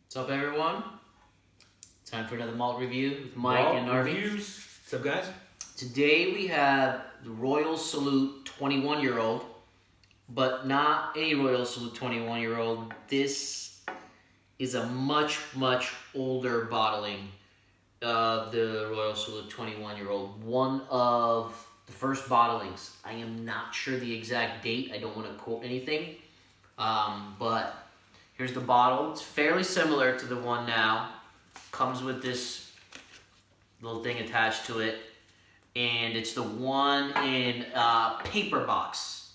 What's up, everyone? Time for another malt review with Mike Malt and Narbe. Reviews. What's up, guys? Today we have the Royal Salute 21-year-old, but not any Royal Salute 21-year-old. This is a much older bottling of the Royal Salute 21-year-old. One of the first bottlings. I am not sure the exact date. I don't want to quote anything, but here's the bottle. It's fairly similar to the one now. Comes with this little thing attached to it. And it's the one in paper box.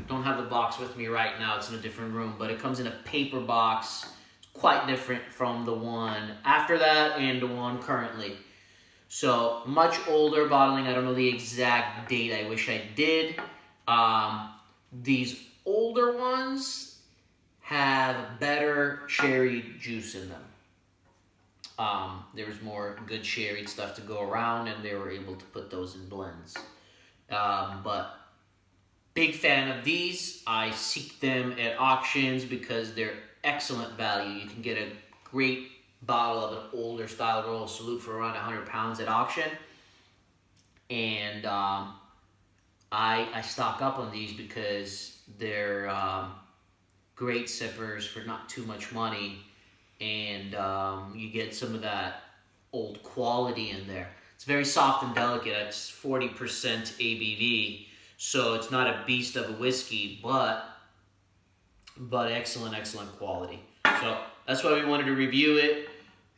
Don't have the box with me right now. It's in a different room. But it comes in a paper box. It's quite different from the one after that and the one currently. So, much older bottling. I don't know the exact date. I wish I did. These older ones have better cherry juice in them. There was more good cherry stuff to go around, and they were able to put those in blends. But big fan of these. I seek them at auctions because they're excellent value. You can get a great bottle of an older style Royal Salute for around 100 pounds at auction. And I stock up on these because they're great sippers for not too much money. And you get some of that old quality in there. It's very soft and delicate. It's 40% ABV, so it's not a beast of a whiskey, but excellent quality. So that's why we wanted to review it,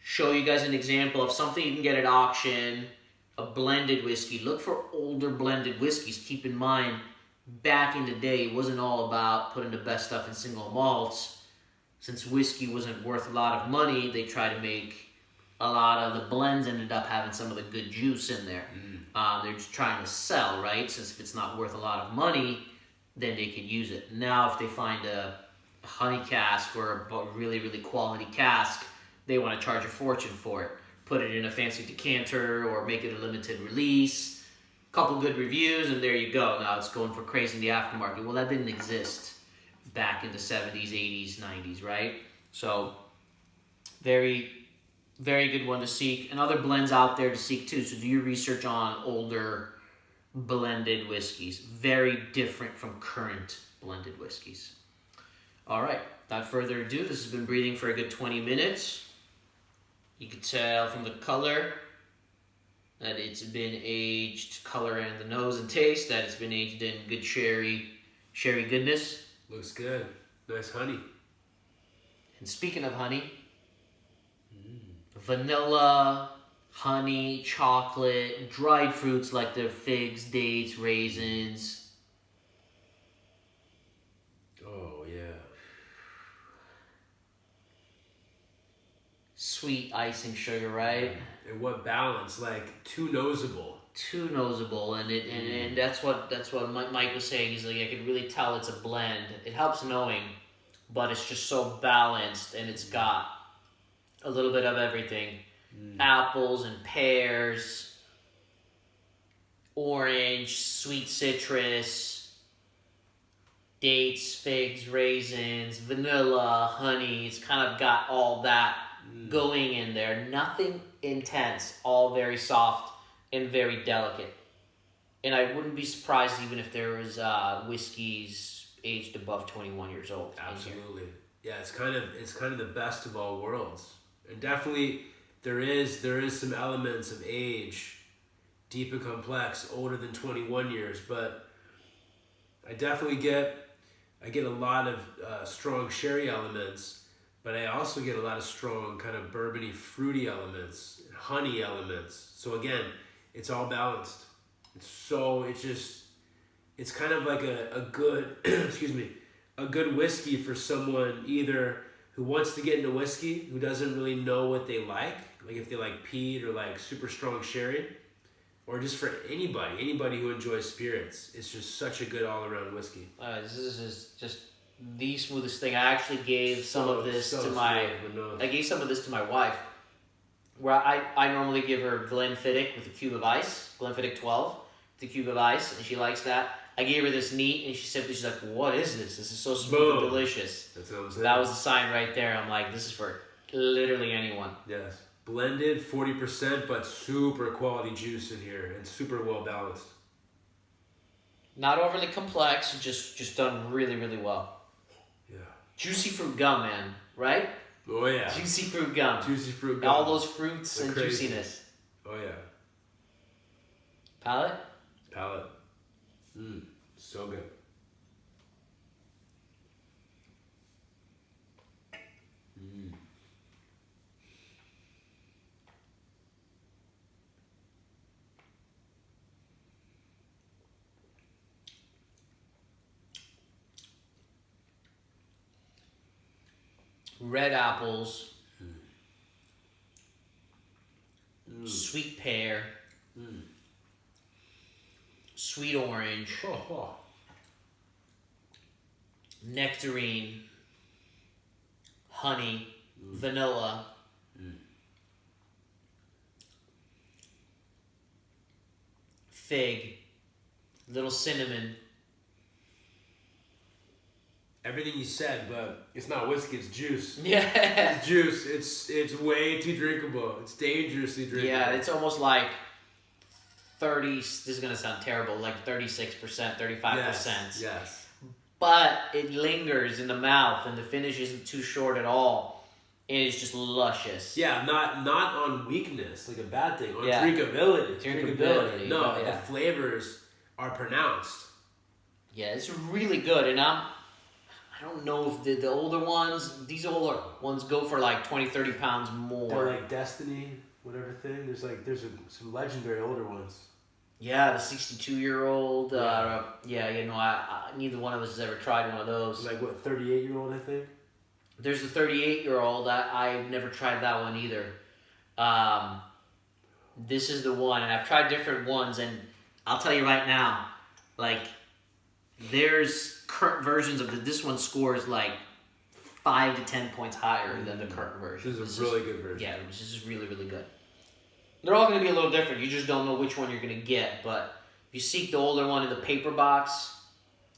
show you guys an example of something you can get at auction, a blended whiskey. Look for older blended whiskeys. Keep in mind, back in the day, it wasn't all about putting the best stuff in single malts. Since whiskey wasn't worth a lot of money, they tried to make a lot of the blends ended up having some of the good juice in there. They're just trying to sell, right? Since if it's not worth a lot of money, then they could use it. Now, if they find a honey cask or a really quality cask, they want to charge a fortune for it. Put it in a fancy decanter or make it a limited release. Couple good reviews, and there you go. Now it's going for crazy in the aftermarket. Well, that didn't exist back in the 70s, 80s, 90s, right? So, very good one to seek. And other blends out there to seek too. So do your research on older blended whiskeys. Very different from current blended whiskeys. All right, without further ado, this has been breathing for a good 20 minutes. You can tell from the color that it's been aged, color and the nose and taste, that it's been aged in good sherry goodness. Looks good. Nice honey. And speaking of honey, vanilla, honey, chocolate, dried fruits like the figs, dates, raisins. Oh, yeah. Sweet icing sugar, right? And what balance? Like, too noseable. Too noseable, and that's what Mike was saying. He's like, I could really tell it's a blend. It helps knowing, but it's just so balanced, and it's got a little bit of everything. Apples and pears, orange, sweet citrus, dates, figs, raisins, vanilla, honey. It's kind of got all that going in there. Nothing intense, all very soft and very delicate. And I wouldn't be surprised even if there was whiskeys aged above 21 years old. Absolutely. Yeah, it's kind of the best of all worlds. And definitely there is some elements of age, deep and complex, older than 21 years, but I definitely get a lot of strong sherry elements, but I also get a lot of strong kind of bourbony, fruity elements, honey elements. So again, it's all balanced. It's kind of like a good, a good whiskey for someone either who wants to get into whiskey, who doesn't really know what they like if they like peat or like super strong sherry, or just for anybody who enjoys spirits. It's just such a good all-around whiskey. This is just the smoothest thing. I actually gave some of this to my wife. Where I normally give her Glenfiddich with a cube of ice, Glenfiddich 12, with a cube of ice, and she likes that. I gave her this neat, and she said, she's like, what is this? This is so smooth and delicious. That's what I'm saying. That was the sign right there. I'm like, this is for literally anyone. Yes. Blended 40%, but super quality juice in here and super well balanced. Not overly complex, just done really, really well. Yeah. Juicy fruit gum, man, right? Oh yeah. Juicy fruit gum. Juicy fruit gum. All those fruits They're and crazy. juiciness. Oh yeah. Palate? Palate. So good. Red apples. Sweet pear. Sweet orange. Oh. Nectarine. Honey. Vanilla. Fig. Little cinnamon. Everything you said, but it's not whiskey, it's juice. Yeah. It's juice. It's way too drinkable. It's dangerously drinkable. Yeah, it's almost like 30, this is going to sound terrible, like 36%, 35%. Yes. But it lingers in the mouth and the finish isn't too short at all. And it's just luscious. Yeah, not on weakness, like a bad thing. On Yeah. drinkability. Drinkability, No, yeah. the flavors are pronounced. Yeah, it's really good. And I don't know if the older ones, these older ones go for like 20, 30 pounds more. They're like Destiny, whatever thing. There's some legendary older ones. Yeah, the 62-year-old. I neither one of us has ever tried one of those. Like what, 38-year-old, I think? There's the 38-year-old. I've never tried that one either. This is the one, and I've tried different ones, and I'll tell you right now, like, there's current versions of this one scores like 5 to 10 points higher than the current version. This is a really good version. Yeah, this is really, really good. They're all going to be a little different. You just don't know which one you're going to get. But if you seek the older one in the paper box,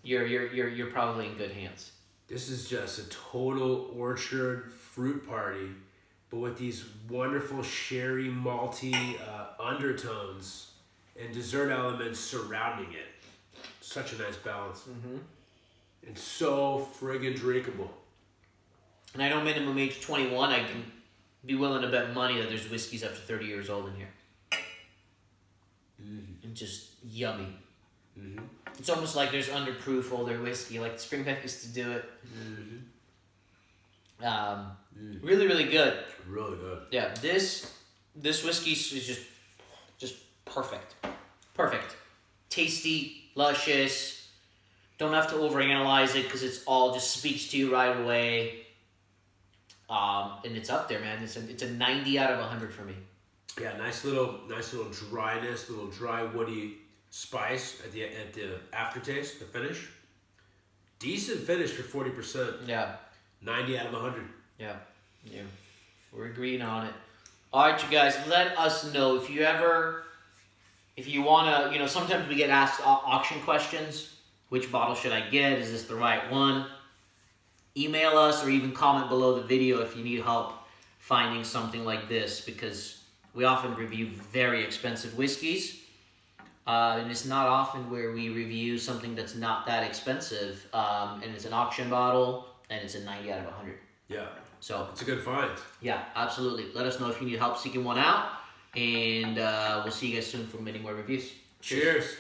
you're probably in good hands. This is just a total orchard fruit party, but with these wonderful sherry malty undertones and dessert elements surrounding it. Such a nice balance. And so friggin' drinkable. And I know minimum age 21. I can be willing to bet money that there's whiskeys up to 30 years old in here. And just yummy. It's almost like there's underproof older whiskey, like Springbank used to do it. Really, really good. Really good. Yeah, this whiskey is just perfect. Perfect. Tasty, luscious. Don't have to overanalyze it because it's all just speaks to you right away. And it's up there, man. It's a 90 out of 100 for me. Yeah, nice little dryness, little dry woody spice at the aftertaste, the finish. Decent finish for 40%. Yeah. 90 out of 100. Yeah. We're agreeing on it. All right, you guys, let us know if you want to, sometimes we get asked auction questions. Which bottle should I get? Is this the right one? Email us or even comment below the video if you need help finding something like this, because we often review very expensive whiskeys. And it's not often where we review something that's not that expensive. And it's an auction bottle and it's a 90 out of 100. Yeah. So It's a good find. yeah, absolutely. Let us know if you need help seeking one out. And we'll see you guys soon for many more reviews. Cheers.